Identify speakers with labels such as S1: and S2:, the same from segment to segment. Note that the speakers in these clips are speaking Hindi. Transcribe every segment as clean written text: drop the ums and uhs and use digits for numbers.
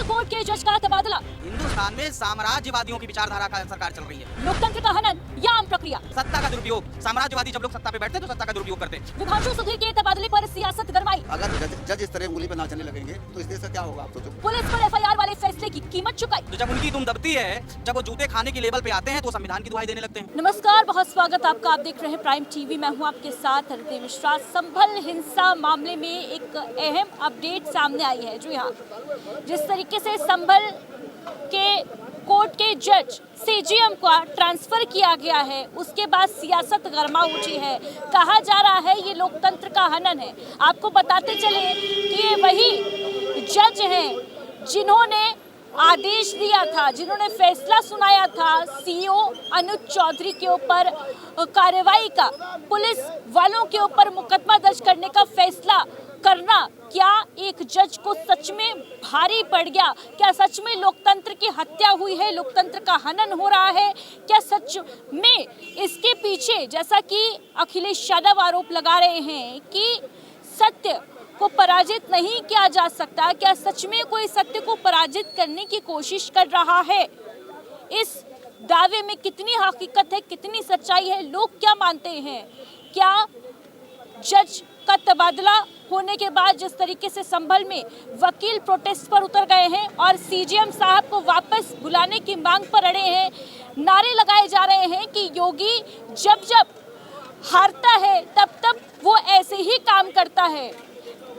S1: कोर्ट के जज का तबादला।
S2: हिंदुस्तान में साम्राज्यवादियों की विचारधारा का सरकार चल रही है।
S1: लोकतंत्र का हनन या आम प्रक्रिया।
S2: सत्ता का दुरुपयोग। साम्राज्यवादी जब लोग सत्ता पे बैठते तो सत्ता का दुरुपयोग करते।
S1: विभांशु सुधीर के तबादले पर सियासत गरमाई।
S3: अगर जज इस तरह उंगली पे नाचने लगेंगे तो इस देश का क्या होगा आप सोचो।
S1: पुलिस पर एफआईआर वाले फैसले की कीमत चुकाई।
S2: तो जब उनकी दुम दबती है, जब वो जूते खाने की लेवल पे आते हैं तो संविधान की दुहाई देने लगते हैं।
S1: नमस्कार, बहुत स्वागत आपका। आप देख रहे हैं प्राइम टीवी। मैं हूं आपके साथ अदिति मिश्रा। संभल हिंसा मामले में एक अहम अपडेट सामने आई है। जो यहाँ जिस तरीके से संभल के कोर्ट के जज सीजीएम का ट्रांसफर किया गया है, उसके बाद सियासत गर्मा उठी है। कहा जा रहा है ये लोकतंत्र का हनन है। आपको बताते चले कि ये वही जज हैं जिन्होंने आदेश दिया था, जिन्होंने फैसला सुनाया था सीओ अनुज चौधरी के ऊपर कार्रवाई का, पुलिस वालों के ऊपर मुकदमा दर्ज करने का फैसला करना। क्या एक जज को सच में भारी पड़ गया? क्या सच में लोकतंत्र की हत्या हुई है? लोकतंत्र का हनन हो रहा है? क्या सच में इसके पीछे, जैसा कि अखिलेश यादव आरोप लगा रहे हैं कि सत्य को पराजित नहीं किया जा सकता, क्या सच में कोई सत्य को पराजित करने की कोशिश कर रहा है? इस दावे में कितनी हकीकत है, कितनी सच्चाई है? लोग क्या मानते हैं? क्या जज का तबादला होने के बाद जिस तरीके से संभल में वकील प्रोटेस्ट पर उतर गए हैं और सीजीएम साहब को वापस बुलाने की मांग पर अड़े हैं, नारे लगाए जा रहे हैं कि योगी जब जब हारता है तब तब वो ऐसे ही काम करता है।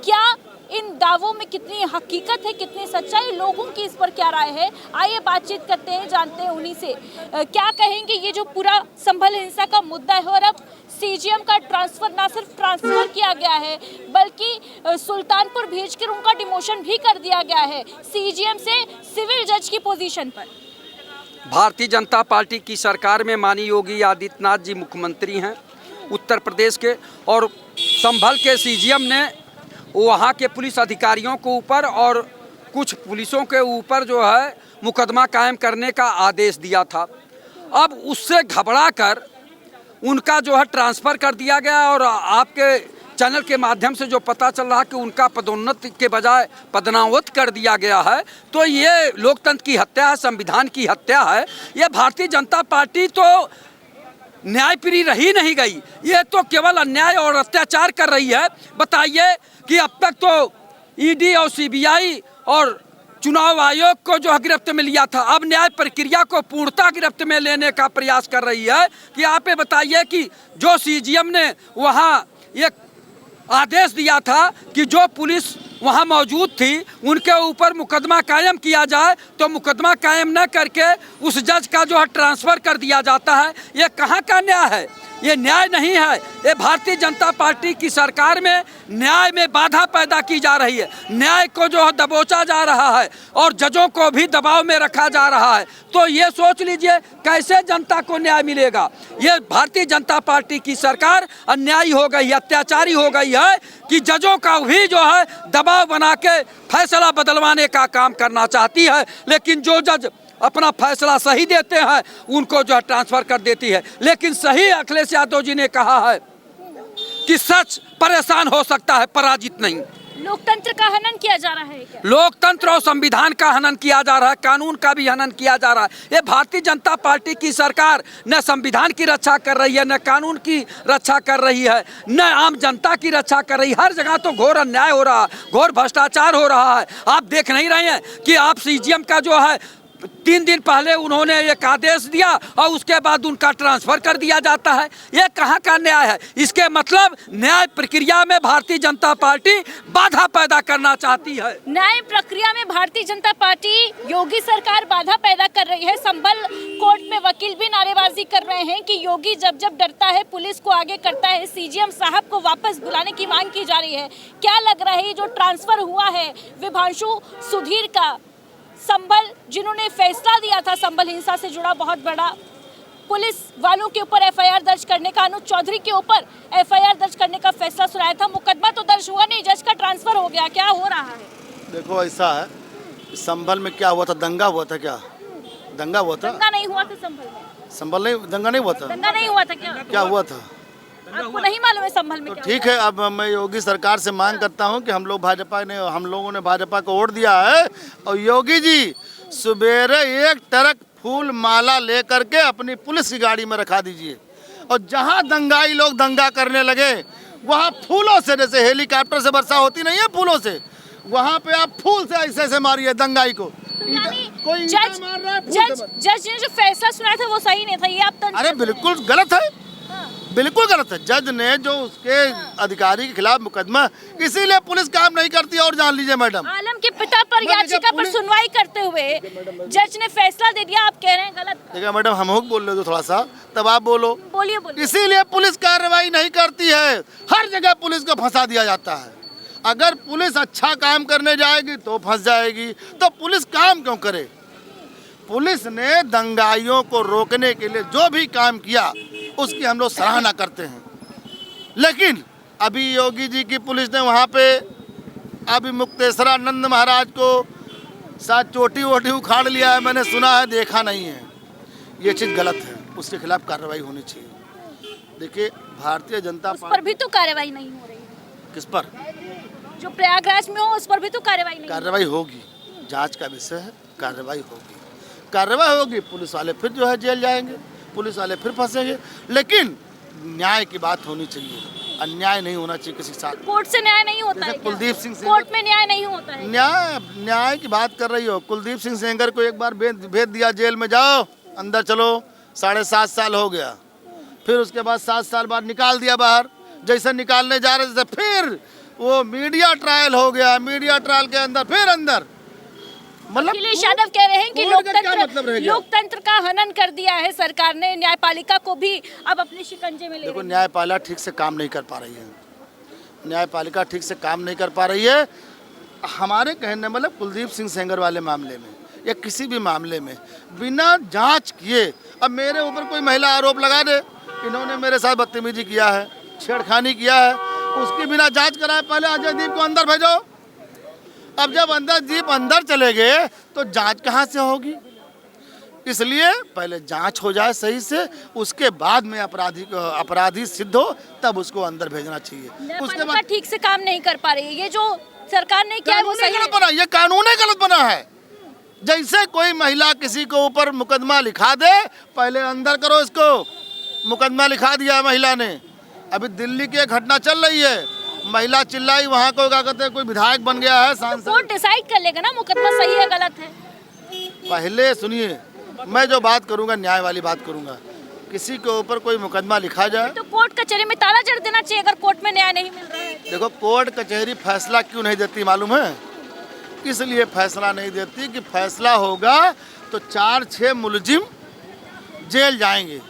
S1: क्या इन दावों में कितनी हकीकत है, कितनी सच्चाई, लोगों की इस पर क्या राय है? आइए बातचीत करते हैं, जानते हैं उन्हीं से। क्या कहेंगे ये जो पूरा संभल हिंसा का मुद्दा है और अब सीजीएम का ट्रांसफर, ना सिर्फ ट्रांसफर किया गया है बल्कि सुल्तानपुर भेजकर उनका डिमोशन भी कर दिया गया है सीजीएम से सिविल जज की पोजीशन पर।
S4: भारतीय जनता पार्टी की सरकार में माननीय योगी आदित्यनाथ जी मुख्यमंत्री हैं उत्तर प्रदेश के, और संभल के सीजीएम ने वहाँ के पुलिस अधिकारियों के ऊपर और कुछ पुलिसों के ऊपर जो है मुकदमा कायम करने का आदेश दिया था। अब उससे घबरा कर उनका जो है ट्रांसफ़र कर दिया गया और आपके चैनल के माध्यम से जो पता चल रहा है कि उनका पदोन्नति के बजाय पदनावत कर दिया गया है, तो ये लोकतंत्र की हत्या है, संविधान की हत्या है। ये भारतीय जनता पार्टी तो न्यायप्रिय रही नहीं गई, ये तो केवल अन्याय और अत्याचार कर रही है। बताइए कि अब तक तो ईडी और सीबीआई और चुनाव आयोग को जो गिरफ्त में लिया था, अब न्याय प्रक्रिया को पूर्णतः गिरफ्त में लेने का प्रयास कर रही है। कि आप ये बताइए कि जो सीजीएम ने वहाँ एक आदेश दिया था कि जो पुलिस वहाँ मौजूद थी उनके ऊपर मुकदमा कायम किया जाए, तो मुकदमा कायम न करके उस जज का जो है ट्रांसफ़र कर दिया जाता है। ये कहाँ का न्याय है? ये न्याय नहीं है। ये भारतीय जनता पार्टी की सरकार में न्याय में बाधा पैदा की जा रही है, न्याय को जो है दबोचा जा रहा है और जजों को भी दबाव में रखा जा रहा है। तो ये सोच लीजिए कैसे जनता को न्याय मिलेगा। ये भारतीय जनता पार्टी की सरकार अन्यायी हो गई, अत्याचारी हो गई है कि जजों का भी जो है दबाव बना के फैसला बदलवाने का काम करना चाहती है, लेकिन जो जज अपना फैसला सही देते हैं उनको जो है ट्रांसफर कर देती है। लेकिन सही अखिलेश यादव जी ने कहा है कि सच परेशान हो सकता है, पराजित नहीं।
S1: लोकतंत्र का हनन किया जा रहा है क्या?
S4: लोकतंत्र और संविधान का हनन किया जा रहा है, कानून का भी हनन किया जा रहा है। ये भारतीय जनता पार्टी की सरकार न संविधान की रक्षा कर रही है, न कानून की रक्षा कर रही है, न आम जनता की रक्षा कर रही है। हर जगह तो घोर अन्याय हो रहा है, घोर भ्रष्टाचार हो रहा है। आप देख नहीं रहे हैं कि आप सीजीएम का जो है 3 दिन पहले उन्होंने एक आदेश दिया और उसके बाद उनका ट्रांसफर कर दिया जाता है। ये कहाँ का न्याय है? इसके मतलब न्याय प्रक्रिया में भारतीय जनता पार्टी बाधा पैदा करना चाहती है।
S1: न्याय प्रक्रिया में भारतीय जनता पार्टी, योगी सरकार बाधा पैदा कर रही है। संभल कोर्ट में वकील भी नारेबाजी कर रहे हैं कि योगी जब जब डरता है पुलिस को आगे करता है। सीजीएम साहब को वापस बुलाने की मांग की जा रही है। क्या लग रहा है जो ट्रांसफर हुआ है विभांशु सुधीर का, संभल जिन्होंने फैसला दिया था संभल हिंसा से जुड़ा बहुत बड़ा, पुलिस वालों के ऊपर एफआईआर दर्ज करने का, अनुज चौधरी के ऊपर एफआईआर दर्ज करने का फैसला सुनाया था, मुकदमा तो दर्ज हुआ नहीं, जज का ट्रांसफर हो गया, क्या हो रहा है?
S3: देखो ऐसा है, संभल में क्या हुआ था? दंगा हुआ था क्या? दंगा हुआ था?
S1: दंगा नहीं हुआ था संभल में।
S3: संभल नहीं, दंगा नहीं हुआ था?
S1: दंगा नहीं हुआ था क्या?
S3: क्या हुआ था?
S1: आपको नहीं मालूम है संभल में
S3: तो
S1: क्या
S3: ठीक है, अब मैं योगी सरकार से मांग करता हूं कि हम लोगों ने भाजपा को वोट दिया है, और योगी जी सुबेरे एक ट्रक फूल माला लेकर के अपनी पुलिस की गाड़ी में रखा दीजिए, और जहां दंगाई लोग दंगा करने लगे वहां फूलों से, जैसे हेलीकॉप्टर से वर्षा होती नहीं है फूलों से, वहां पे आप फूल से ऐसे ऐसे मारिए दंगाई को। कोई ईंटा मार रहा है फूल से मार।
S1: जज ने जो फैसला सुनाया था वो सही नहीं था, ये आप तंज
S3: अरे बिल्कुल गलत है, बिल्कुल गलत है। जज ने जो उसके अधिकारी के खिलाफ मुकदमा, इसीलिए पुलिस काम नहीं करती। और जान लीजिए मैडम,
S1: आलम के पिता पर याचिका पर सुनवाई करते हुए जज ने फैसला दे दिया, आप कह रहे हैं गलत।
S3: देखिए मैडम, हम हो बोल रहे हो थोड़ा सा, तब आप बोलो।
S1: बोलिए बोलिए।
S3: इसीलिए पुलिस कार्रवाई नहीं करती है, हर जगह पुलिस को फंसा दिया जाता है। अगर पुलिस अच्छा काम करने जाएगी तो फंस जाएगी, तो पुलिस काम क्यों करे? पुलिस ने दंगाइयों को रोकने के लिए जो भी काम किया उसकी हम लोग सराहना करते हैं। लेकिन अभी योगी जी की पुलिस ने वहाँ पे अभी मुक्तेश्वरानंद महाराज को साथ चोटी वोटी उखाड़ लिया है, मैंने सुना है, देखा नहीं है। ये चीज़ गलत है, उसके खिलाफ कार्रवाई होनी चाहिए। देखिए भारतीय जनता
S1: उस पर भी तो कार्रवाई नहीं हो रही है।
S3: किस पर?
S1: जो प्रयागराज में हो उस पर भी तो कार्रवाई नहीं।
S3: कार्रवाई होगी, जांच का विषय है, कार्रवाई होगी, कार्रवाई होगी। पुलिस वाले फिर जो है जेल जाएंगे, पुलिस वाले फिर फंसेंगे, लेकिन न्याय की बात होनी चाहिए, अन्याय नहीं होना चाहिए किसी के साथ।
S1: कोर्ट से न्याय नहीं होता है क्या?
S3: कुलदीप सिंह
S1: कोर्ट में न्याय नहीं होता है।
S3: न्याय की बात कर रही हो। कुलदीप सिंह सेंगर को एक बार भेज दिया जेल में, जाओ अंदर चलो, 7.5 साल हो गया। फिर उसके बाद 7 साल बाद निकाल दिया बाहर। जैसे निकालने जा रहे थे फिर वो मीडिया ट्रायल हो गया, मीडिया ट्रायल के अंदर फिर अंदर। मतलब
S1: अखिलेश यादव कह रहे हैं कि
S3: मतलब
S1: लोकतंत्र का हनन कर दिया है सरकार ने, न्यायपालिका को भी अब अपने शिकंजे में ले
S3: देखो,
S1: रही है।
S3: न्यायपालिका ठीक से काम नहीं कर पा रही है, न्यायपालिका ठीक से काम नहीं कर पा रही है। हमारे कहने मतलब कुलदीप सिंह सेंगर वाले मामले में या किसी भी मामले में बिना जांच किए, अब मेरे ऊपर कोई महिला आरोप लगा दे, इन्होंने मेरे साथ बदतमीजी किया है, छेड़खानी किया है, उसकी बिना जांच कराए पहले अजय दीप को अंदर भेजो। अब जब दीप अंदर चले गए तो जांच कहाँ से होगी? इसलिए पहले जांच हो जाए सही से, उसके बाद में अपराधी सिद्ध हो तब उसको अंदर भेजना चाहिए। उसके बाद
S1: ठीक से काम नहीं कर पा रही है, ये जो सरकार ने किया है वो सही
S3: गलत बना, ये कानून ही गलत बना है। जैसे कोई महिला किसी को ऊपर मुकदमा लिखा दे, पहले अंदर करो इसको। मुकदमा लिखा दिया महिला ने, अभी दिल्ली की एक घटना चल रही है, महिला चिल्लाई, वहाँ को क्या कहते हैं, कोई विधायक बन गया है, सांसद।
S1: कोर्ट डिसाइड कर लेगा ना मुकदमा सही है गलत है।
S3: पहले सुनिए, मैं जो बात करूँगा न्याय वाली बात करूँगा। किसी के ऊपर कोई मुकदमा लिखा जाए
S1: तो कोर्ट कचहरी में ताला जड़ देना चाहिए अगर कोर्ट में न्याय नहीं मिल रहा है।
S3: देखो, कोर्ट कचहरी फैसला क्यों नहीं देती मालूम है? इसलिए फैसला नहीं देती कि फैसला होगा तो 4-6 मुलजिम जेल जाएंगे,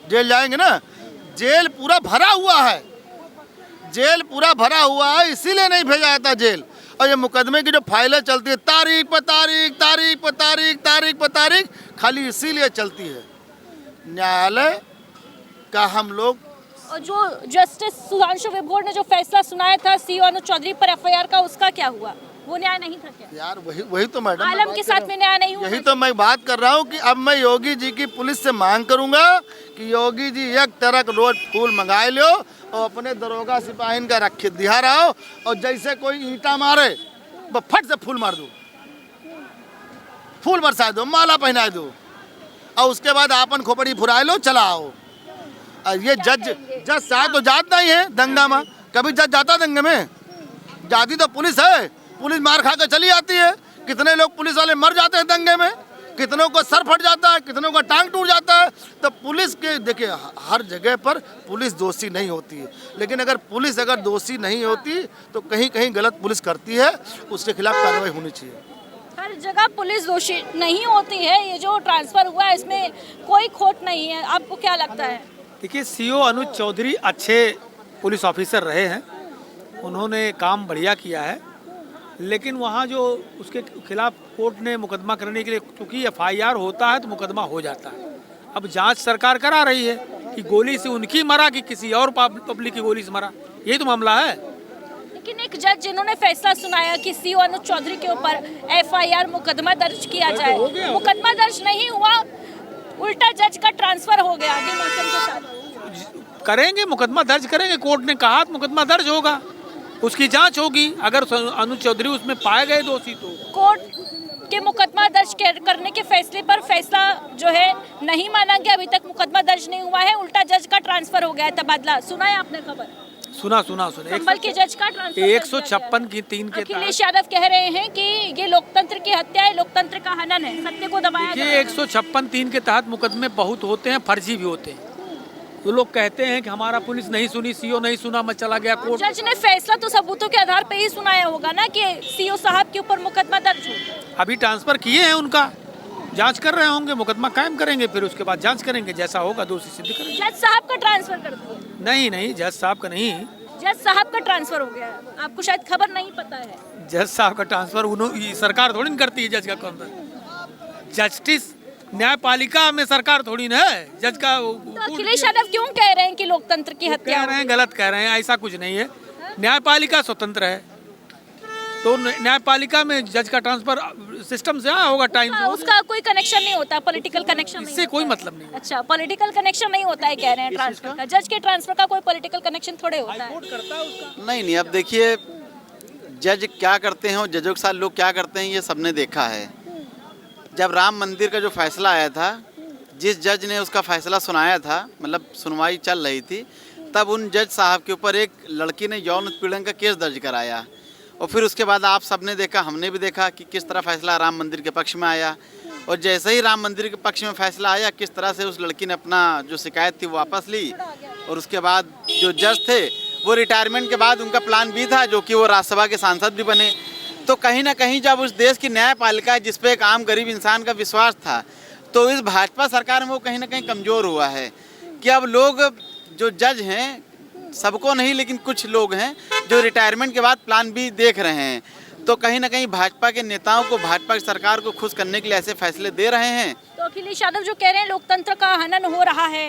S3: जेल जाएंगे ना। जेल पूरा भरा हुआ है, जेल पूरा भरा हुआ है, इसीलिए नहीं भेजा जाता जेल। और ये मुकदमे की जो फाइलें चलती है, तारीख पर तारीख, तारीख पर तारीख, तारीख पर तारीख, खाली इसीलिए चलती है। न्यायालय का हम लोग,
S1: और जो जस्टिस सुधांशु विभोर ने जो फैसला सुनाया था सीओ अनुज चौधरी पर एफआईआर का, उसका क्या हुआ? वो न्याय नहीं था क्या?
S3: यार वही तो मैडम,
S1: आलम के साथ में न्याय नहीं हुआ।
S3: यही तो मैं बात कर रहा हूँ कि अब मैं योगी जी की पुलिस से मांग करूंगा कि योगी जी एक ट्रक रोज फूल मंगाए लो और अपने दरोगा सिपाही का रख दिया रहो, और जैसे कोई ईंटा मारे वो फट से फूल मार दो, फूल बरसा दो, माला पहना दो, और उसके बाद आपन खोपड़ी फुराए लो, चला आओ। और ये जज साथ तो जाता ही है दंगा में, कभी जज जाता दंगे में? जाती तो पुलिस है, पुलिस मार खा कर चली आती है। कितने लोग पुलिस वाले मर जाते हैं दंगे में, कितनों को सर फट जाता है, कितनों का टांग टूट जाता है। तो पुलिस के देखिए, हर जगह पर पुलिस दोषी नहीं होती है, लेकिन अगर पुलिस दोषी नहीं होती तो कहीं कहीं गलत पुलिस करती है, उसके खिलाफ कार्रवाई होनी चाहिए।
S1: हर जगह पुलिस दोषी नहीं होती है। ये जो ट्रांसफर हुआ है इसमें कोई खोट नहीं है, आपको क्या लगता है?
S5: देखिए, सीओ अनुज चौधरी अच्छे पुलिस ऑफिसर रहे हैं, उन्होंने काम बढ़िया किया है, लेकिन वहाँ जो उसके खिलाफ कोर्ट ने मुकदमा करने के लिए, क्योंकि एफआईआर होता है तो मुकदमा हो जाता है। अब जांच सरकार करा रही है कि गोली से उनकी मरा कि किसी और पब्लिक की गोली से मरा, यही तो मामला है।
S1: लेकिन एक जज जिन्होंने फैसला सुनाया कि सीओ अनुज चौधरी के ऊपर एफआईआर मुकदमा दर्ज किया जाए, मुकदमा दर्ज नहीं हुआ, उल्टा जज का ट्रांसफर हो गया डिमोशन के साथ।
S5: करेंगे, मुकदमा दर्ज करेंगे। कोर्ट ने कहा तो मुकदमा दर्ज होगा, उसकी जांच होगी। अगर अनुज चौधरी उसमें पाए गए दोषी तो
S1: कोर्ट के मुकदमा दर्ज करने के फैसले पर फैसला जो है नहीं माना गया। अभी तक मुकदमा दर्ज नहीं हुआ है, उल्टा जज का ट्रांसफर हो गया है, तबादला। सुना है आपने खबर?
S5: सुना।
S1: संभल के जज का ट्रांसफर
S5: 156 की 3 के
S1: अखिलेश यादव कह रहे हैं कि ये लोकतंत्र की हत्या है, लोकतंत्र का हनन है, सत्य को दबाया जा रहा है।
S5: 156(3) के तहत मुकदमे बहुत होते हैं, फर्जी भी होते हैं। तो लोग कहते हैं कि हमारा पुलिस नहीं सुनी, सीओ नहीं सुना, मैं चला गया कोर्ट।
S1: जज ने फैसला तो सबूतों के आधार पे ही सुनाया होगा ना कि सीओ साहब के ऊपर मुकदमा दर्ज हो।
S5: अभी ट्रांसफर किए हैं, उनका जांच कर रहे होंगे, मुकदमा कायम करेंगे, फिर उसके बाद जांच करेंगे, जैसा होगा दोषी सिद्ध करेंगे।
S1: जज साहब का ट्रांसफर कर दिया?
S5: नहीं, जज साहब का नहीं,
S1: जज साहब का ट्रांसफर हो गया है। आपको शायद खबर नहीं पता है।
S5: जज साहब का ट्रांसफर सरकार थोड़ी न करती है। जज का कौन? जस्टिस न्यायपालिका में सरकार थोड़ी ना है। जज का
S1: तो अखिलेश यादव क्यों कह रहे हैं कि लोकतंत्र की हत्या
S5: कह रहे हैं, गलत कह रहे हैं। ऐसा कुछ नहीं है, न्यायपालिका स्वतंत्र है। तो न्यायपालिका में जज का ट्रांसफर सिस्टम से होगा, टाइम से।
S1: उसका कोई कनेक्शन नहीं होता, पॉलिटिकल कनेक्शन नहीं।
S5: इससे कोई मतलब नहीं।
S1: अच्छा, पॉलिटिकल कनेक्शन नहीं होता है कह रहे हैं ट्रांसफर का। जज के ट्रांसफर का कोई पॉलिटिकल कनेक्शन थोड़े होता है।
S6: नहीं, अब देखिए जज क्या करते हैं और जजों के साथ लोग क्या करते हैं, ये सबने देखा है। जब राम मंदिर का जो फैसला आया था, जिस जज ने उसका फैसला सुनाया था, मतलब सुनवाई चल रही थी, तब उन जज साहब के ऊपर एक लड़की ने यौन उत्पीड़न का केस दर्ज कराया। और फिर उसके बाद आप सबने देखा, हमने भी देखा कि किस तरह फैसला राम मंदिर के पक्ष में आया। और जैसे ही राम मंदिर के पक्ष में फैसला आया, किस तरह से उस लड़की ने अपना जो शिकायत थी वो वापस ली। और उसके बाद जो जज थे वो रिटायरमेंट के बाद उनका प्लान भी था, जो कि वो राज्यसभा के सांसद भी बने। तो कहीं ना कहीं जब उस देश की न्यायपालिका जिस पे एक आम गरीब इंसान का विश्वास था, तो इस भाजपा सरकार में वो कहीं ना कहीं कमज़ोर हुआ है कि अब लोग जो जज हैं, सबको नहीं लेकिन कुछ लोग हैं जो रिटायरमेंट के बाद प्लान भी देख रहे हैं। तो कहीं ना कहीं भाजपा के नेताओं को, भाजपा की सरकार को खुश करने के लिए ऐसे फैसले दे रहे हैं।
S1: तो अखिलेश यादव जो कह रहे हैं लोकतंत्र का हनन हो रहा है,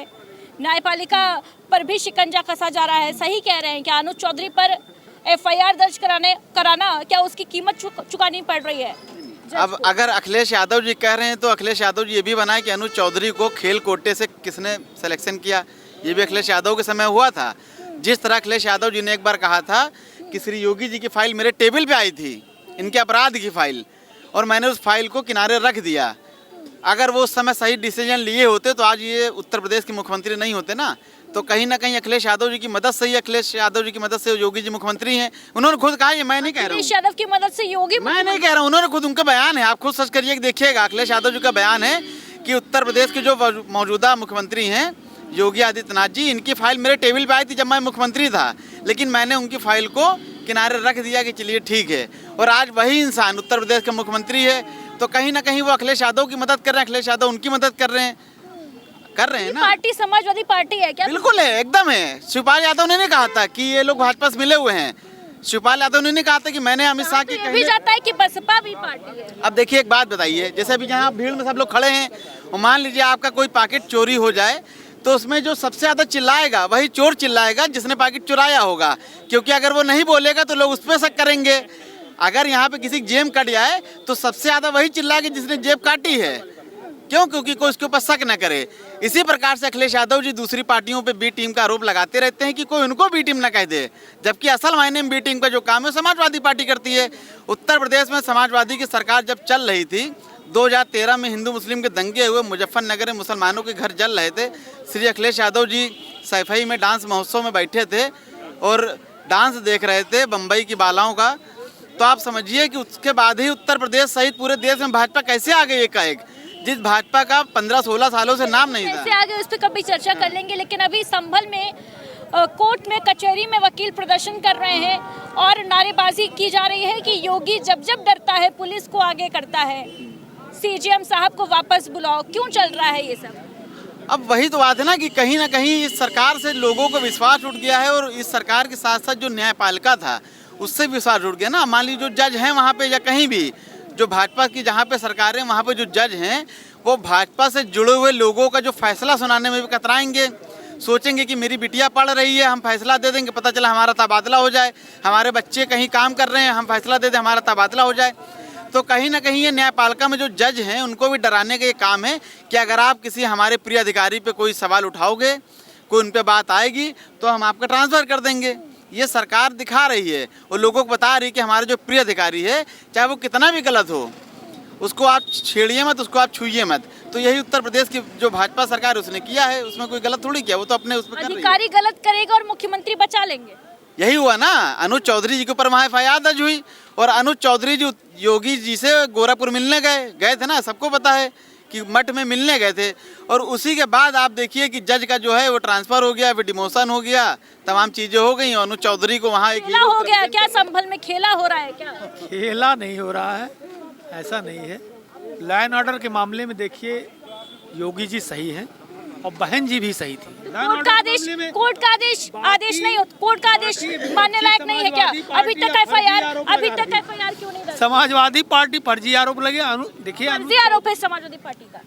S1: न्यायपालिका पर भी शिकंजा कसा जा रहा है, सही कह रहे हैं क्या? अनुज चौधरी पर FIR दर्ज कराना क्या उसकी कीमत चुकानी पड़ रही है?
S6: अब अगर अखिलेश यादव जी कह रहे हैं तो अखिलेश यादव जी ये भी बनाए कि अनुज चौधरी को खेल कोटे से किसने सिलेक्शन किया। ये भी अखिलेश यादव के समय हुआ था। जिस तरह अखिलेश यादव जी ने एक बार कहा था कि श्री योगी जी की फाइल मेरे टेबल पे आई थी, इनके अपराध की फाइल, और मैंने उस फाइल को किनारे रख दिया। अगर वो उस समय सही डिसीजन लिए होते तो आज ये उत्तर प्रदेश के मुख्यमंत्री नहीं होते ना। तो कहीं ना कहीं अखिलेश यादव जी की मदद से ही, अखिलेश यादव जी की मदद से योगी जी मुख्यमंत्री हैं। उन्होंने खुद कहा, ये मैं नहीं कह रहा हूँ,
S1: अखिलेश यादव की मदद से योगी,
S6: मैं नहीं कह रहा हूँ, उन्होंने खुद, उनका बयान है, आप खुद सर्च करिए देखिएगा। अखिलेश यादव जी का बयान है कि उत्तर प्रदेश के जो मौजूदा मुख्यमंत्री हैं योगी आदित्यनाथ जी, इनकी फाइल मेरे टेबल पे आई थी जब मैं मुख्यमंत्री था, लेकिन मैंने उनकी फाइल को किनारे रख दिया कि चलिए ठीक है। और आज वही इंसान उत्तर प्रदेश का मुख्यमंत्री है, तो कहीं ना कहीं वो अखिलेश यादव की मदद कर रहे हैं, अखिलेश यादव उनकी मदद कर रहे हैं ना।
S1: पार्टी समाजवादी पार्टी है क्या?
S6: बिल्कुल है, एकदम है। शिवपाल यादव ने नहीं कहा था कि ये लोग भाजपा से मिले हुए हैं। शिवपाल यादव ने नहीं कहा था कि मैंने अमित शाह की
S1: भी जाता है कि बसपा भी पार्टी है।
S6: अब देखिए एक बात बताइए, जैसे अभी जहाँ भीड़ में सब लोग खड़े हैं, और मान लीजिए आपका कोई पैकेट चोरी हो जाए, तो उसमें जो सबसे ज़्यादा चिल्लाएगा वही चोर चिल्लाएगा जिसने पैकेट चुराया होगा, क्योंकि अगर वो नहीं बोलेगा तो लोग उस पर शक करेंगे। अगर यहाँ पे किसी की जेब कट जाए तो सबसे ज़्यादा वही चिल्लाएगा जिसने जेब काटी है, क्यों? क्योंकि कोई उसके ऊपर शक न करे। इसी प्रकार से अखिलेश यादव जी दूसरी पार्टियों पे बी टीम का आरोप लगाते रहते हैं कि कोई उनको बी टीम न कह दे, जबकि असल मायने में बी टीम का जो काम है समाजवादी पार्टी करती है। उत्तर प्रदेश में समाजवादी की सरकार जब चल रही थी, 2013 में हिंदू मुस्लिम के दंगे हुए, मुजफ्फरनगर में मुसलमानों के घर जल रहे थे, श्री अखिलेश यादव जी सैफई में डांस महोत्सव में बैठे थे और डांस देख रहे थे बम्बई की बालाओं का। तो आप समझिए कि उसके बाद ही उत्तर प्रदेश सहित पूरे देश में भाजपा कैसे आ गई एकाएक, जिस भाजपा का 15-16 सालों से नाम नहीं था।
S1: कैसे आगे उस पर कभी चर्चा कर लेंगे, लेकिन अभी संभल में कोर्ट में, कचहरी में वकील प्रदर्शन कर रहे हैं और नारेबाजी की जा रही है कि योगी जब जब डरता है पुलिस को आगे करता है, CGM साहब को वापस बुलाओ। क्यों चल रहा है ये सब?
S6: अब वही तो बात है ना कि कहीं ना कहीं इस सरकार से लोगों को विश्वास उठ गया है, और इस सरकार के साथ साथ जो न्यायपालिका था उससे विश्वास उठ गया ना। मान लीजिए जो जज हैं वहाँ पे, या कहीं भी जो भाजपा की जहाँ पे सरकार है वहाँ पे जो जज हैं वो भाजपा से जुड़े हुए लोगों का जो फैसला सुनाने में भी कतराएंगे। सोचेंगे कि मेरी बिटिया पढ़ रही है, हम फैसला दे देंगे, पता चला हमारा तबादला हो जाए, हमारे बच्चे कहीं काम कर रहे हैं, हम फैसला दे दें, हमारा तबादला हो जाए। तो कहीं ना कहीं ये न्यायपालिका में जो जज हैं उनको भी डराने का ये काम है कि अगर आप किसी हमारे प्रिय अधिकारी पे कोई सवाल उठाओगे, कोई उन पे बात आएगी तो हम आपका ट्रांसफ़र कर देंगे। ये सरकार दिखा रही है और लोगों को बता रही है कि हमारे जो प्रिय अधिकारी है, चाहे वो कितना भी गलत हो, उसको आप छेड़िए मत, उसको आप छूइए मत। तो यही उत्तर प्रदेश की जो भाजपा सरकार उसने किया है, उसमें कोई गलत थोड़ी किया, वो तो अपने उसमें कर रही है।
S1: अधिकारी गलत करेगा और मुख्यमंत्री बचा लेंगे।
S6: यही हुआ ना, अनुज चौधरी जी के ऊपर वहाँ FIR दर्ज हुई और अनुज चौधरी जी योगी जी से गोरखपुर मिलने गए थे ना, सबको पता है कि मठ में मिलने गए थे। और उसी के बाद आप देखिए कि जज का जो है वो ट्रांसफ़र हो गया, फिर डिमोशन हो गया, तमाम चीज़ें हो गई। अनुज चौधरी को वहाँ एक
S1: खेला हो गया क्या? संभल में खेला हो रहा है क्या?
S5: खेला नहीं हो रहा है, ऐसा नहीं है। लॉ एंड ऑर्डर के मामले में देखिए योगी जी सही हैं और बहन जी भी सही थी।
S1: कोर्ट का आदेश नहीं होता, कोर्ट का आदेश मानने लायक नहीं है क्या? अभी तक FIR क्यों नहीं दर्ज?
S5: समाजवादी पार्टी फर्जी आरोप लगे। देखिए
S1: फर्जी आरोप है समाजवादी पार्टी का।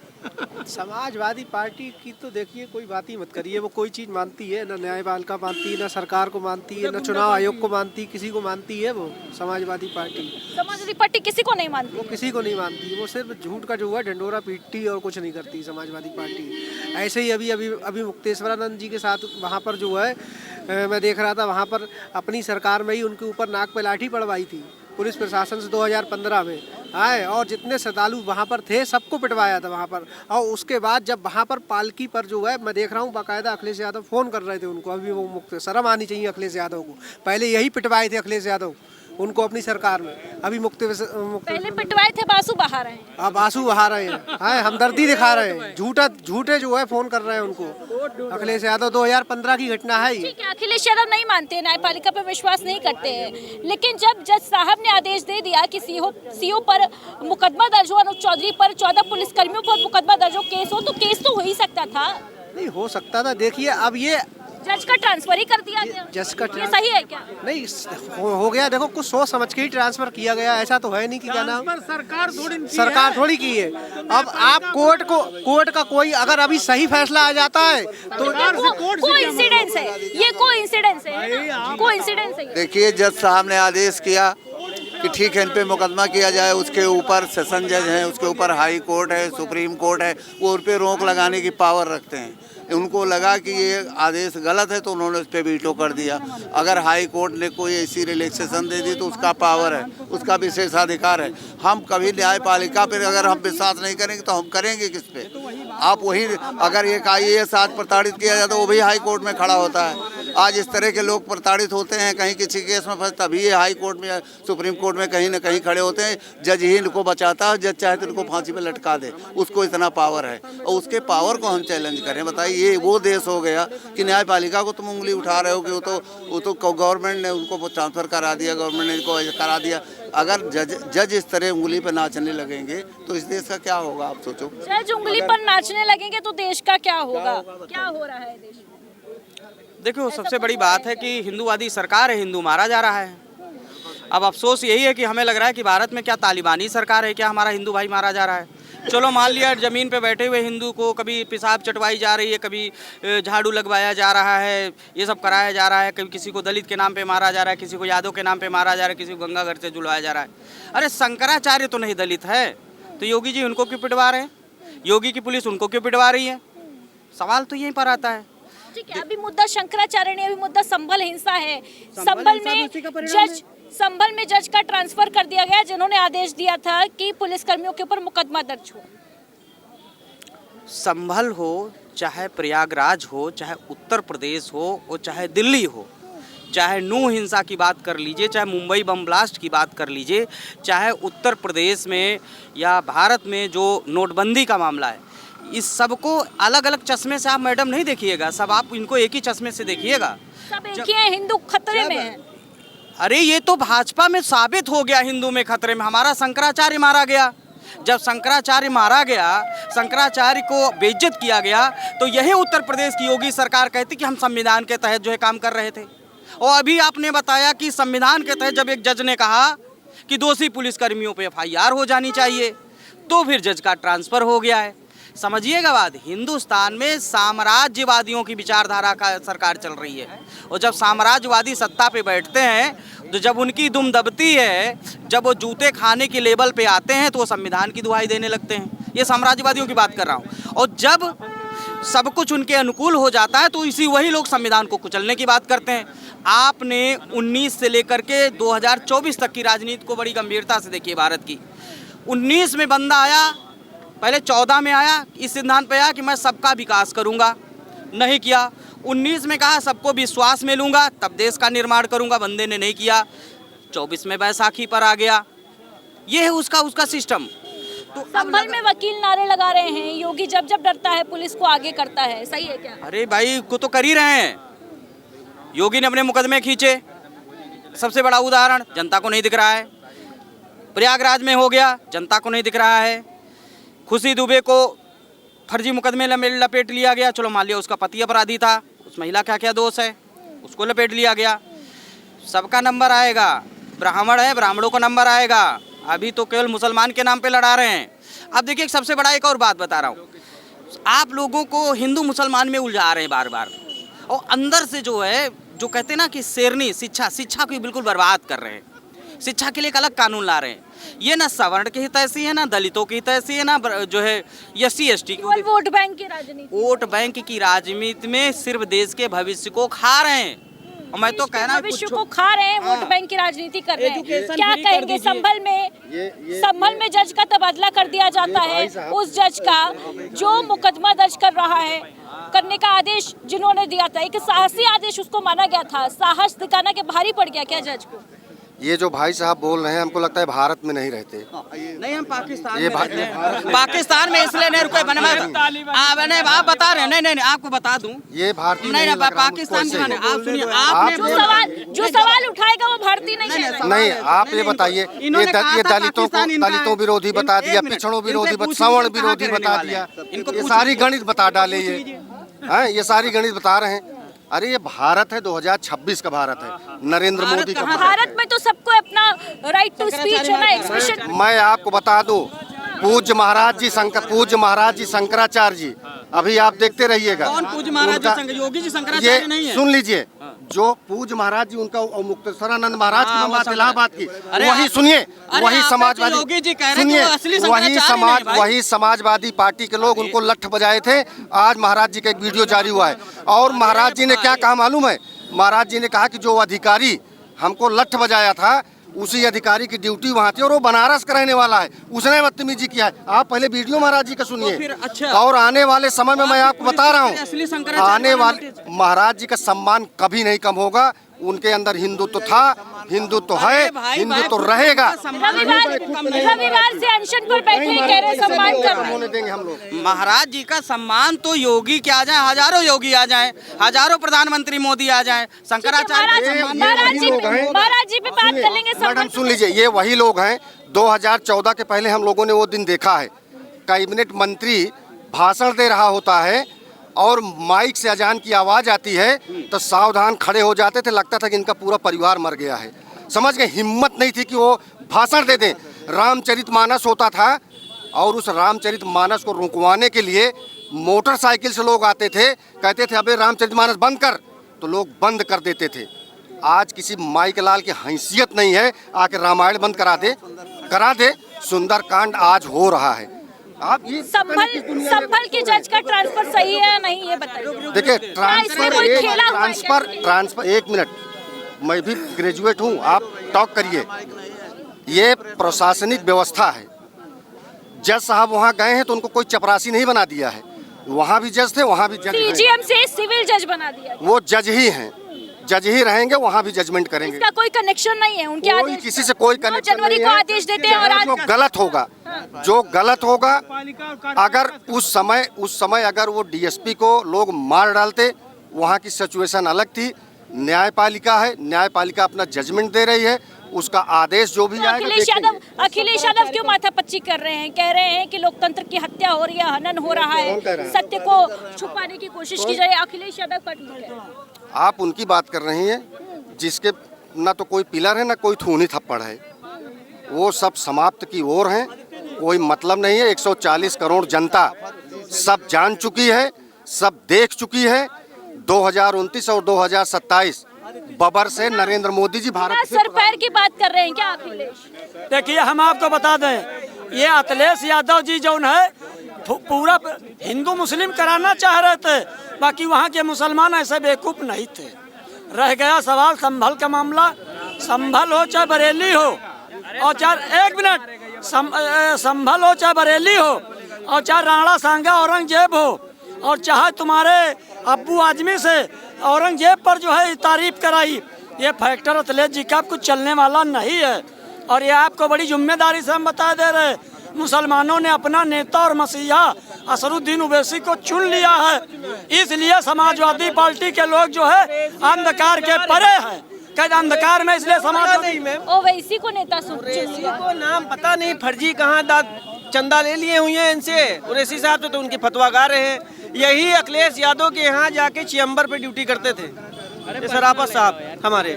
S7: समाजवादी पार्टी की तो देखिए कोई बात ही मत करिए, वो कोई चीज़ मानती है, न न्यायपालिका मानती है, न सरकार को मानती है, न चुनाव आयोग को मानती, किसी को मानती है वो समाजवादी पार्टी?
S1: समाजवादी पार्टी किसी को नहीं मानती।
S7: वो किसी को नहीं मानती, वो सिर्फ झूठ का जो है ढंडोरा पीटती और कुछ नहीं करती समाजवादी पार्टी। ऐसे ही अभी मुक्तेश्वरानंद जी के साथ वहाँ पर जो है मैं देख रहा था, वहाँ पर अपनी सरकार में ही उनके ऊपर नाक पे लाठी पड़वाई थी पुलिस प्रशासन से 2015 में आए, और जितने श्रद्धालु वहाँ पर थे सबको पिटवाया था वहाँ पर। और उसके बाद जब वहाँ पर पालकी पर जो है मैं देख रहा हूँ बाकायदा अखिलेश यादव फ़ोन कर रहे थे उनको, अभी वो मुक्त, शर्म आनी चाहिए अखिलेश यादव को। पहले यही पिटवाए थे अखिलेश यादव उनको अपनी सरकार में, अभी
S1: पहले पिटवाए थे, बासु बहा रहे हैं।
S7: अब आंसू बहा रहे हैं, हमदर्दी दिखा रहे हैं, झूठे जो है फ़ोन कर रहे हैं उनको। अखिलेश यादव 2015 की घटना है ये।
S1: ठीक है, अखिलेश यादव नहीं मानते, न्यायपालिका पर विश्वास नहीं करते हैं, लेकिन जब जज साहब ने आदेश दे दिया कि सीओ पर मुकदमा दर्ज हो, अनुज चौधरी पर 14 पुलिसकर्मियों पर मुकदमा दर्ज हो, केस हो, तो केस तो हो ही सकता था।
S7: नहीं हो सकता था। देखिए अब ये
S1: जज का ट्रांसफर ही कर दिया गया।
S7: जज का
S1: ये सही है क्या?
S7: नहीं हो गया, देखो कुछ सोच समझ के ही ट्रांसफर किया गया, ऐसा तो है नहीं कि क्या नाम सरकार थोड़ी की है। अब आप कोर्ट का कोई अगर अभी सही फैसला आ जाता है तो
S1: कोइंसिडेंस है, ये कोइंसिडेंस है, कोइंसिडेंस है।
S8: देखिए जज साहब ने आदेश किया कि ठीक है इन पे मुकदमा किया जाए, उसके ऊपर सेशन जज हैं, उसके ऊपर हाई कोर्ट है, सुप्रीम कोर्ट है, वो उन पर रोक लगाने की पावर रखते हैं। उनको लगा कि ये आदेश गलत है तो उन्होंने उस पर वीटो कर दिया। अगर हाई कोर्ट ने कोई ऐसी रिलैक्सेशन दे दी तो उसका पावर है, उसका विशेषाधिकार है। हम कभी न्यायपालिका पर अगर हम विश्वास नहीं करेंगे तो हम करेंगे किस पे? आप वही अगर एक IAS आज प्रताड़ित किया जाए तो वो भी हाई कोर्ट में खड़ा होता है। आज इस तरह के लोग प्रताड़ित होते हैं कहीं किसी केस में फंस, तभी ये हाई कोर्ट में सुप्रीम कोर्ट में कहीं ना कहीं खड़े होते हैं। जज ही इनको बचाता है, जज चाहे तो इनको फांसी पे लटका दे, उसको इतना पावर है। और उसके पावर को हम चैलेंज करें? बताइए, ये वो देश हो गया कि न्यायपालिका को तुम उंगली उठा रहे हो कि वो तो गवर्नमेंट ने उनको ट्रांसफ़र करा दिया, गवर्नमेंट ने इनको करा दिया। अगर जज इस तरह उंगली पर नाचने लगेंगे तो इस देश का क्या होगा? आप सोचो।
S1: जज उंगली पर नाचने लगेंगे तो देश का क्या होगा? क्या हो रहा है देश में?
S2: देखो, सबसे बड़ी बात है कि हिंदूवादी सरकार है, हिंदू मारा जा रहा है। अब अफसोस यही है कि हमें लग रहा है कि भारत में क्या तालिबानी सरकार है, क्या हमारा हिंदू भाई मारा जा रहा है। चलो मान लिया ज़मीन पे बैठे हुए हिंदू को कभी पेशाब चटवाई जा रही है, कभी झाड़ू लगवाया जा रहा है, ये सब कराया जा रहा है, कभी किसी को दलित के नाम पे मारा जा रहा है, किसी को यादव के नाम पे मारा जा रहा है, किसी को गंगा घर से जुलवाया जा रहा है। अरे शंकराचार्य तो नहीं दलित है, तो योगी जी उनको क्यों पिटवा रहे हैं? योगी की पुलिस उनको क्यों पिटवा रही है? सवाल तो यहीं पर आता है।
S1: ठीक है, अभी मुद्दा शंकराचार्य नहीं, अभी मुद्दा संभल हिंसा है। संभल में जज का ट्रांसफर कर दिया गया, जिन्होंने आदेश दिया था कि पुलिसकर्मियों के ऊपर मुकदमा दर्ज हो।
S2: संभल हो, चाहे प्रयागराज हो, चाहे उत्तर प्रदेश हो और चाहे दिल्ली हो, चाहे नूह हिंसा की बात कर लीजिए, चाहे मुंबई बम ब्लास्ट की बात कर लीजिए, चाहे उत्तर प्रदेश में या भारत में जो नोटबंदी का मामला है, इस सबको अलग अलग चश्मे से आप मैडम नहीं देखिएगा, सब आप इनको एक ही चश्मे से देखिएगा।
S1: सब एक ही है, हिंदू खतरे में है।
S2: अरे ये तो भाजपा में साबित हो गया हिंदू में खतरे में। हमारा शंकराचार्य मारा गया, जब शंकराचार्य मारा गया, शंकराचार्य को बेइज्जत किया गया, तो यही उत्तर प्रदेश की योगी सरकार कहती कि हम संविधान के तहत जो है काम कर रहे थे। और अभी आपने बताया कि संविधान के तहत जब एक जज ने कहा कि दोषी पुलिसकर्मियों पे FIR हो जानी चाहिए, तो फिर जज का ट्रांसफ़र हो गया है। समझिएगा बात, हिंदुस्तान में साम्राज्यवादियों की विचारधारा का सरकार चल रही है, और जब साम्राज्यवादी सत्ता पे बैठते हैं, तो जब उनकी दुम दबती है, जब वो जूते खाने के लेवल पे आते हैं, तो वो संविधान की दुहाई देने लगते हैं। ये साम्राज्यवादियों की बात कर रहा हूँ। और सब कुछ उनके अनुकूल हो जाता है तो इसी वही लोग संविधान को कुचलने की बात करते हैं। आपने 19 से लेकर के 2024 तक की राजनीति को बड़ी गंभीरता से देखिए भारत की। 19 में बंदा आया, पहले 14 में आया, इस सिद्धांत पे आया कि मैं सबका विकास करूंगा, नहीं किया। 19 में कहा सबको विश्वास में लूंगा तब देश का निर्माण करूंगा, बंदे ने नहीं किया। 24 में बैसाखी पर आ गया। ये है उसका सिस्टम। तो
S1: संभल में वकील नारे लगा रहे हैं, योगी जब जब डरता है पुलिस को आगे करता है, सही है क्या?
S2: अरे भाई को तो कर ही रहे हैं। योगी ने अपने मुकदमे खींचे, सबसे बड़ा उदाहरण, जनता को नहीं दिख रहा है। प्रयागराज में हो गया, जनता को नहीं दिख रहा है। खुशी दुबे को फर्जी मुकदमे में लपेट लिया गया, चलो मान लिया उसका पति अपराधी था, उस महिला का क्या दोष है, उसको लपेट लिया गया। सबका नंबर आएगा, ब्राह्मण है ब्राह्मणों का नंबर आएगा। अभी तो केवल मुसलमान के नाम पे लड़ा रहे हैं। अब देखिए एक सबसे बड़ा एक और बात बता रहा हूँ, आप लोगों को हिंदू मुसलमान में उलझा रहे हैं बार बार, और अंदर से जो है जो कहते हैं ना कि शेरनी शिक्षा को बिल्कुल बर्बाद कर रहे हैं। शिक्षा के लिए एक अलग कानून ला रहे हैं। ये ना सवर्ण की हितैषी है, ना दलितों की हितैषी है, ना जो है SC ST की।
S1: वोट बैंक की राजनीति,
S2: वोट बैंक की राजनीति में सिर्फ देश के भविष्य को खा रहे हैं। और मैं तो कहना
S1: भविष्य को खा रहे हैं, वोट बैंक की राजनीति कर रहे हैं। क्या कहेंगे? संभल में जज का तबादला कर दिया जाता है, उस जज का जो मुकदमा दर्ज कर रहा है, करने का आदेश जिन्होंने दिया था, एक साहसी आदेश उसको माना गया था, साहस दिखाना के भारी पड़ गया क्या जज को?
S9: ये जो भाई साहब बोल रहे हैं, हमको लगता है भारत में नहीं रहते।
S2: नहीं, हम पाकिस्तान में रहते हैं। पाकिस्तान में इसलिए नहीं रुके बने आप बता रहे हैं। नहीं आपको बता दूं,
S9: ये भारतीय
S2: नहीं पाकिस्तान के। आप सुनिए, आपने
S1: जो सवाल उठाएगा वो भारतीय नहीं है।
S9: नहीं, आप ये बताइए, ये दलितों विरोधी बता दिया, पिछड़ों विरोधी, सवर्ण विरोधी बता दिया, ये सारी गणित बता डाले। ये सारी गणित बता रहे हैं। अरे ये भारत है, 2026 का भारत है, नरेंद्र मोदी का
S1: भारत में तो सबको अपना राइट टू स्पीच है ना, एक्सप्रेशन।
S9: मैं आपको बता दूं, पूज्य महाराज जी शंकराचार्य जी, अभी आप देखते रहिएगा।
S2: कौन पूज्य महाराज जी? योगी जी शंकराचार्य नहीं है।
S9: सुन लीजिए, जो पूज्य महाराज जी उनका मुक्तेश्वरानंद महाराज की बात इलाहाबाद की, वही सुनिए, वही समाजवादी, सुनिए, वही समाजवादी पार्टी के लोग उनको लठ बजाए थे। आज महाराज जी का एक वीडियो जारी हुआ है, और महाराज जी ने क्या कहा मालूम है? महाराज जी ने कहा कि जो अधिकारी हमको लठ बजाया था, उसी अधिकारी की ड्यूटी वहाँ थी और वो बनारस का रहने वाला है, उसने बदतमीजी किया है। आप पहले वीडियो महाराज जी का सुनिए।
S2: अच्छा।
S9: और आने वाले समय में मैं आपको बता रहा हूँ, आने वाले महाराज जी का सम्मान कभी नहीं कम होगा। उनके अंदर हिंदुत्व था, हिंदुत्व है, हिंदुत्व रहेगा।
S1: रविवार से अनशन पर बैठे कह रहे सम्मान कर रहे हैं।
S9: देंगे हम लोग।
S2: महाराज जी का सम्मान तो योगी के आ जाए, हजारों योगी आ जाए, हजारों प्रधानमंत्री मोदी आ जाए, शंकराचार्य
S1: महाराज जी पे बात कर लेंगे।
S9: मैडम सुन लीजिए, ये वही लोग हैं, 2014 के पहले हम लोगों ने वो दिन देखा है, कैबिनेट मंत्री भाषण दे रहा होता है और माइक से अजान की आवाज़ आती है तो सावधान खड़े हो जाते थे, लगता था कि इनका पूरा परिवार मर गया है। समझ गए? हिम्मत नहीं थी कि वो भाषण दे दें। रामचरितमानस होता था और उस रामचरितमानस को रुकवाने के लिए मोटरसाइकिल से लोग आते थे, कहते थे अबे रामचरितमानस बंद कर, तो लोग बंद कर देते थे। आज किसी माइक लाल की हैसियत नहीं है आके रामायण बंद करा दे। सुंदरकांड आज हो रहा है। आप ये
S1: संभल के जज का ट्रांसफर सही है या नहीं, ये बताइए।
S9: देखिए, ट्रांसफर एक मिनट, मैं भी ग्रेजुएट हूँ, आप टॉक करिए। ये प्रशासनिक व्यवस्था है। जज साहब वहाँ गए हैं तो उनको कोई चपरासी नहीं बना दिया है, वहाँ भी जज थे, वहाँ भी जज।
S1: CGM से सिविल जज बना दिया।
S9: वो जज ही हैं, जज ही रहेंगे, वहाँ भी जजमेंट करेंगे।
S1: इसका कोई कनेक्शन नहीं है उनके आदेश,
S9: किसी से कोई कनेक्शन नहीं है।
S1: जनवरी को आदेश देते हैं और आज
S9: जो गलत होगा, अगर उस समय अगर वो DSP को लोग मार डालते, वहाँ की सिचुएशन अलग थी। न्यायपालिका है, न्यायपालिका अपना जजमेंट दे रही है, उसका आदेश जो भी आएगा।
S1: अखिलेश यादव क्यों माथापच्ची कर रहे हैं? कह रहे हैं कि लोकतंत्र की हत्या हो रही है, हनन हो रहा है, सत्य को छुपाने की कोशिश की जाए। अखिलेश यादव का
S9: आप उनकी बात कर रही हैं जिसके ना तो कोई पिलर है ना कोई थूनी थप्पड़ है, वो सब समाप्त की ओर हैं, कोई मतलब नहीं है। 140 करोड़ जनता सब जान चुकी है, सब देख चुकी है। 2029 और 2027 बबर से नरेंद्र मोदी जी भारत
S1: सरपैर की बात कर रहे हैं क्या अखिलेश?
S10: देखिए, हम आपको बता दें, ये अखिलेश यादव जी जो है पूरा हिंदू मुस्लिम कराना चाह रहे थे, बाकी वहाँ के मुसलमान ऐसे बेवकूफ़ नहीं थे। रह गया सवाल संभल का मामला, संभल हो चाहे बरेली हो, और चाहे एक मिनट संभल हो चाहे बरेली हो, और चाहे राणा सांगा औरंगजेब हो, और चाहे तुम्हारे अब्बू आजमी से औरंगजेब पर जो है तारीफ कराई, ये फैक्टर अतलेज जी का कुछ चलने वाला नहीं है। और ये आपको बड़ी जिम्मेदारी से हम बता दे रहे, मुसलमानों ने अपना नेता और मसीहा असरुद्दीन ओवैसी को चुन लिया है, इसलिए समाजवादी पार्टी के लोग जो है अंधकार के परे हैं। कई अंधकार में इसलिए समाजवादी में
S1: ओवैसी को नेता चुन लिया
S7: को नाम पता नहीं, फर्जी कहाँ चंदा ले लिए हुए हैं इनसे। ओवैसी साहब तो उनके फतवागार हैं, यही अखिलेश यादव के यहाँ जाके चैम्बर पे ड्यूटी करते थे सराफत साहब हमारे।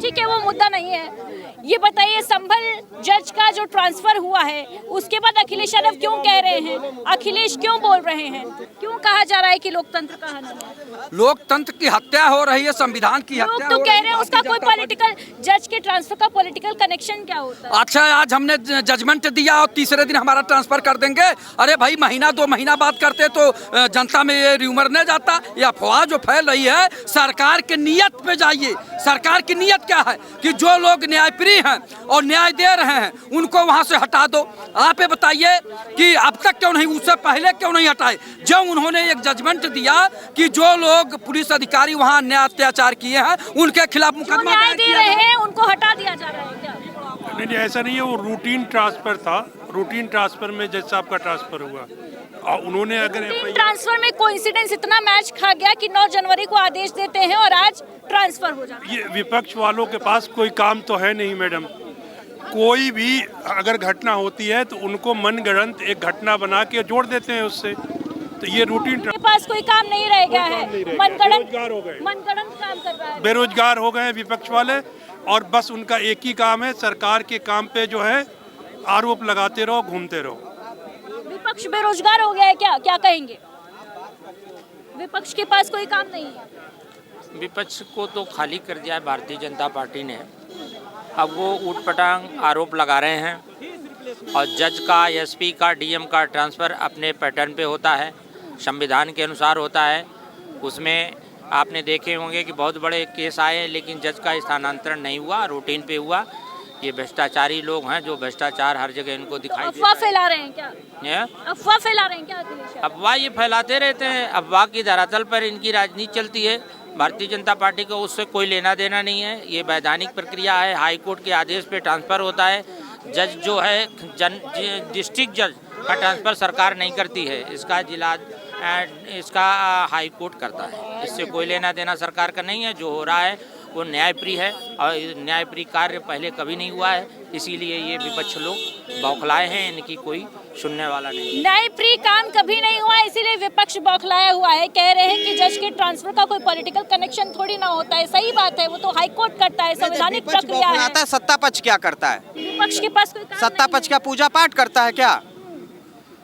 S1: ठीक है, वो मुद्दा नहीं है। ये बताइए, संभल जज का जो ट्रांसफर हुआ है उसके बाद अखिलेश यादव क्यों कह रहे हैं, अखिलेश क्यों बोल रहे हैं, क्यों कहा जा रहा है कि लोकतंत्र का हनन है?
S4: लोकतंत्र की हत्या हो रही है, संविधान की हत्या
S1: लोग तो कह रहे हैं उसका कोई पॉलिटिकल, जज के ट्रांसफर का पॉलिटिकल कनेक्शन क्या होता है?
S4: अच्छा, आज हमने जजमेंट दिया और तीसरे दिन हमारा ट्रांसफर कर देंगे। अरे भाई, महीना 2 महीना बाद करते तो जनता में ये र्यूमर नहीं जाता। ये अफवाह जो फैल रही है, सरकार के नियत पे जाइए। सरकार की नियत क्या है कि जो लोग न्यायप्रिय हैं और न्याय दे रहे हैं उनको वहां से हटा दो। आप ये बताइए कि अब तक क्यों नहीं, उससे पहले क्यों नहीं हटाए, जब उन्होंने एक जजमेंट दिया कि जो लोग पुलिस अधिकारी वहां अन्याय अत्याचार किए हैं उनके खिलाफ मुकदमा
S1: न्याय दे रहे हैं उनको हटा दिया जा रहा है क्या?
S11: नहीं, ऐसा नहीं है, वो रूटीन ट्रांसफर था। रूटीन ट्रांसफर में जज साहब का ट्रांसफर हुआ और उन्होंने अगर
S1: ट्रांसफर में कोइंसिडेंस इतना मैच खा गया कि 9 जनवरी को आदेश देते हैं और आज ट्रांसफर हो जाता है।
S11: ये विपक्ष वालों के पास कोई काम तो है नहीं मैडम। कोई भी अगर घटना होती है तो उनको मनगढ़ंत एक घटना बना के जोड़ देते हैं उससे। तो ये रूटीन
S1: के पास कोई काम नहीं रह गया है, मनगढ़ंत
S11: हो गए,
S1: मनगढ़ंत काम कर रहा है,
S11: बेरोजगार हो गए हैं विपक्ष वाले, और बस उनका एक ही काम है, सरकार के काम पे जो है आरोप लगाते रहो, घूमते रहो।
S1: विपक्ष बेरोजगार हो गया है क्या, क्या कहेंगे? विपक्ष के पास कोई काम नहीं है।
S12: विपक्ष को तो खाली कर दिया है भारतीय जनता पार्टी ने। अब वो ऊटपटांग आरोप लगा रहे हैं और जज का, एसपी का, डीएम का ट्रांसफ़र अपने पैटर्न पे होता है, संविधान के अनुसार होता है। उसमें आपने देखे होंगे कि बहुत बड़े केस आए लेकिन जज का स्थानांतरण नहीं हुआ, रूटीन पे हुआ। ये भ्रष्टाचारी लोग हैं जो भ्रष्टाचार हर जगह इनको दिखाई देता है।
S1: अफवाह फैला रहे हैं क्या? अफवाह फैला रहे हैं क्या?
S12: अफवाह ये फैलाते रहते हैं। अफवाह की धरातल पर इनकी राजनीति चलती है। भारतीय जनता पार्टी को उससे कोई लेना देना नहीं है। ये वैधानिक प्रक्रिया है, हाई कोर्ट के आदेश पे ट्रांसफ़र होता है। जज जो है डिस्ट्रिक्ट जज का ट्रांसफ़र सरकार नहीं करती है, इसका हाई कोर्ट करता है। इससे कोई लेना देना सरकार का नहीं है। जो हो रहा है वो न्यायप्रिय है और न्यायप्रिय कार्य पहले कभी नहीं हुआ है, इसीलिए ये विपक्ष लोग बौखलाए हैं, इनकी कोई सुनने वाला नहीं।
S1: न्यायप्रिय काम कभी नहीं हुआ इसीलिए विपक्ष बौखलाया हुआ है। कह रहे हैं कि जज के ट्रांसफर का कोई पॉलिटिकल कनेक्शन थोड़ी ना होता है। सही बात है, वो तो हाई कोर्ट करता है, संवैधानिक प्रक्रिया है।
S2: सत्ता पक्ष क्या करता है?
S1: विपक्ष के पास कोई काम
S2: सत्ता पक्ष क्या पूजा पाठ करता है क्या?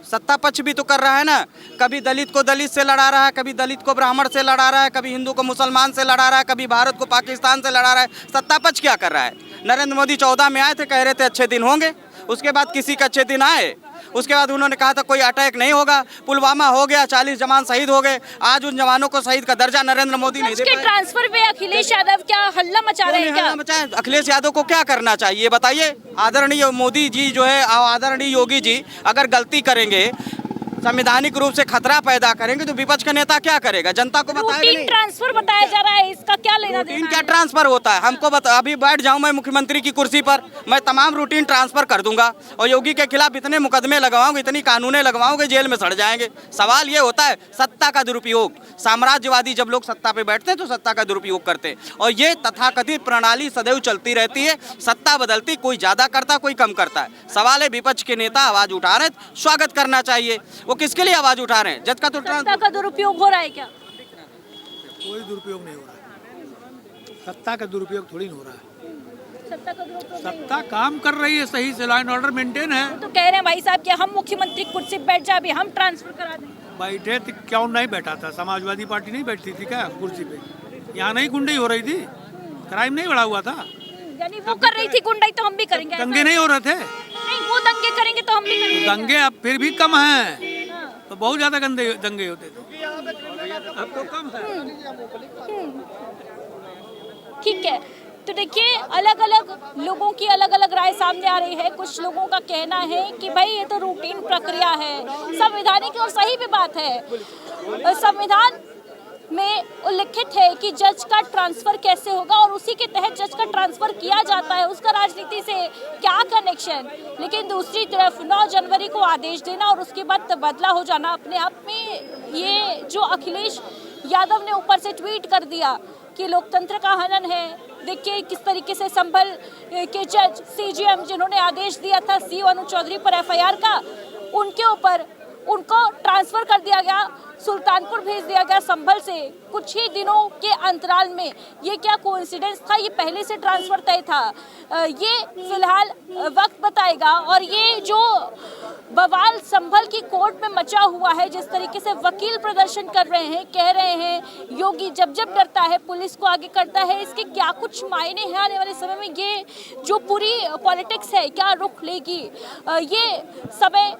S2: सत्ता पक्ष भी तो कर रहा है ना। कभी दलित को दलित से लड़ा रहा है, कभी दलित को ब्राह्मण से लड़ा रहा है, कभी हिंदू को मुसलमान से लड़ा रहा है, कभी भारत को पाकिस्तान से लड़ा रहा है। सत्ता पक्ष क्या कर रहा है? नरेंद्र मोदी 14 में आए थे, कह रहे थे अच्छे दिन होंगे, उसके बाद किसी के अच्छे दिन आए। उसके बाद उन्होंने कहा था कोई अटैक नहीं होगा, पुलवामा हो गया, 40 जवान शहीद हो गए। आज उन जवानों को शहीद का दर्जा नरेंद्र मोदी नहीं दे पाए।
S1: ट्रांसफर पे अखिलेश यादव क्या हल्ला मचा रहे हैं क्या?
S2: अखिलेश यादव को क्या करना चाहिए बताइए? आदरणीय मोदी जी जो है, आदरणीय योगी जी अगर गलती करेंगे, संवैधानिक रूप से खतरा पैदा करेंगे तो विपक्ष का नेता क्या करेगा? जनता को बताएगा नहीं।
S1: ट्रांसफर बताया जा रहा है, इसका क्या लेना देना?
S2: क्या ट्रांसफर होता है हमको अभी बैठ जाऊं मैं मुख्यमंत्री की कुर्सी पर, मैं तमाम रूटीन ट्रांसफर कर दूंगा और योगी के खिलाफ इतने मुकदमे लगवाऊंगा, इतनी कानूनें लगवाऊंगे, जेल में सड़ जाएंगे। सवाल ये होता है सत्ता का दुरुपयोग। साम्राज्यवादी जब लोग सत्ता पे बैठते हैं तो सत्ता का दुरुपयोग करते हैं और ये तथाकथित प्रणाली सदैव चलती रहती है। सत्ता बदलती, कोई ज्यादा करता, कोई कम करता है। सवाल है विपक्ष के नेता आवाज उठा रहे हैं, स्वागत करना चाहिए। वो किसके लिए आवाज उठा रहे हैं? जज का तो
S1: सत्ता का दुरुपयोग हो रहा है क्या?
S5: कोई दुरुपयोग नहीं हो रहा है। सत्ता का दुरुपयोग थोड़ी नहीं हो रहा है।
S1: सत्ता का दुरुपयोग,
S5: सत्ता काम कर रही है, सही से लॉ एंड ऑर्डर मेंटेन है।
S1: तो कह रहे हैं भाई साहब कि हम मुख्यमंत्री कुर्सी पे बैठ जाए, अभी हम ट्रांसफर करा दें।
S5: बैठे तो क्यों नहीं बैठा था? समाजवादी पार्टी नहीं बैठती थी क्या कुर्सी पे? यहाँ नहीं गुंडई हो रही थी, क्राइम नहीं बढ़ा हुआ था।
S1: यानी वो कर रही थी गुंडाई तो हम भी करेंगे?
S5: दंगे नहीं हो रहे थे?
S1: नहीं, वो दंगे करेंगे तो हम भी करेंगे क्या?
S5: दंगे अब फिर भी कम हैं, तो बहुत ज्यादा गंदे दंगे होते थे, अब तो कम है।
S1: ठीक है, तो देखिए अलग अलग लोगों की अलग अलग राय सामने आ रही है। कुछ लोगों का कहना है कि भाई ये तो रूटीन प्रक्रिया है, संवैधानिक और सही भी बात है। संविधान में उल्लिखित है कि जज का ट्रांसफर कैसे होगा और उसी के तहत जज का ट्रांसफर किया जाता है, उसका राजनीति से क्या कनेक्शन। लेकिन दूसरी तरफ 9 जनवरी को आदेश देना और उसके बाद तबादला हो जाना अपने आप में, ये जो अखिलेश यादव ने ऊपर से ट्वीट कर दिया कि लोकतंत्र का हनन है। देखिए किस तरीके से संभल के जज सीजीएम जिन्होंने आदेश दिया था सी अनु चौधरी पर एफआईआर का, उनके ऊपर उनको ट्रांसफर कर दिया गया, सुल्तानपुर भेज दिया गया संभल से कुछ ही दिनों के अंतराल में। ये क्या कोइंसिडेंस था, ये पहले से ट्रांसफर तय था, ये फिलहाल वक्त बताएगा। और ये जो बवाल संभल की कोर्ट में मचा हुआ है, जिस तरीके से वकील प्रदर्शन कर रहे हैं, कह रहे हैं योगी जब जब डरता है पुलिस को आगे करता है, इसके क्या कुछ मायने हैं आने वाले समय में। ये जो पूरी पॉलिटिक्स है क्या रुख लेगी, ये समय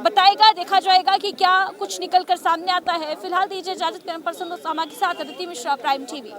S1: बताएगा, देखा जाएगा कि क्या कुछ निकल कर सामने आता है। फिलहाल दीजिए इजाजत, कैमरा पर्सन सामा के साथ अदिति मिश्रा, प्राइम टीवी।